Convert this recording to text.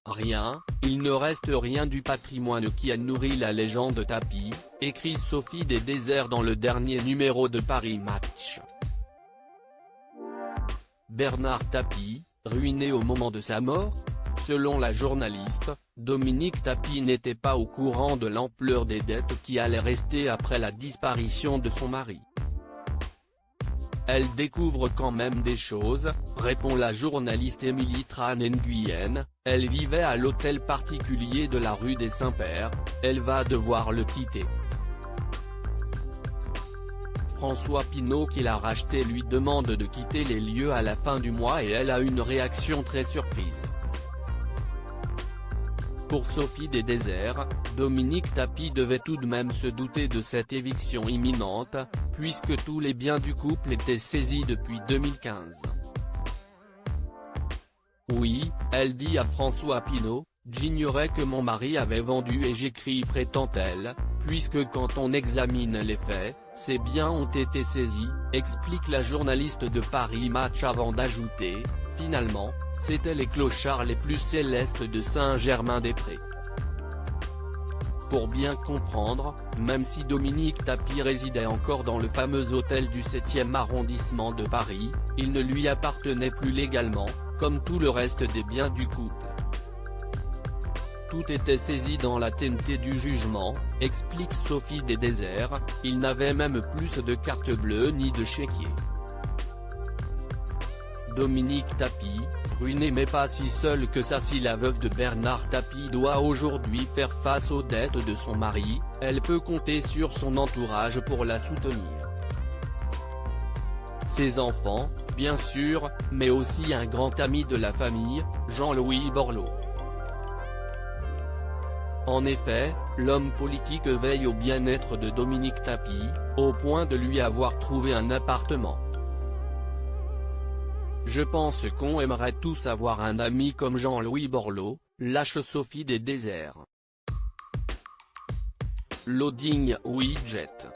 Rien, il ne reste rien du patrimoine qui a nourri la légende Tapie, écrit Sophie des Déserts dans le dernier numéro de Paris Match. Bernard Tapie, ruiné au moment de sa mort? Selon la journaliste, Dominique Tapie n'était pas au courant de l'ampleur des dettes qui allaient rester après la disparition de son mari. Elle découvre quand même des choses, répond la journaliste Émilie Tran-Nguyen. Elle vivait à l'hôtel particulier de la rue des Saints-Pères, elle va devoir le quitter. François Pinault qui l'a racheté lui demande de quitter les lieux à la fin du mois et elle a une réaction très surprise. Pour Sophie des Déserts, Dominique Tapie devait tout de même se douter de cette éviction imminente, puisque tous les biens du couple étaient saisis depuis 2015. Oui, elle dit à François Pinault, j'ignorais que mon mari avait vendu et j'écris prétend-elle, puisque quand on examine les faits, ces biens ont été saisis, explique la journaliste de Paris Match avant d'ajouter, finalement, c'étaient les clochards les plus célestes de Saint-Germain-des-Prés. Pour bien comprendre, même si Dominique Tapie résidait encore dans le fameux hôtel du 7e arrondissement de Paris, il ne lui appartenait plus légalement, comme tout le reste des biens du couple. Tout était saisi dans la TNT du jugement, explique Sophie des Déserts, il n'avait même plus de carte bleue ni de chéquier. Dominique Tapie, ruiné mais pas si seul que ça. Si la veuve de Bernard Tapie doit aujourd'hui faire face aux dettes de son mari, elle peut compter sur son entourage pour la soutenir. Ses enfants, bien sûr, mais aussi un grand ami de la famille, Jean-Louis Borloo. En effet, l'homme politique veille au bien-être de Dominique Tapie, au point de lui avoir trouvé un appartement. Je pense qu'on aimerait tous avoir un ami comme Jean-Louis Borloo, lâche Sophie des Déserts. Loading widget.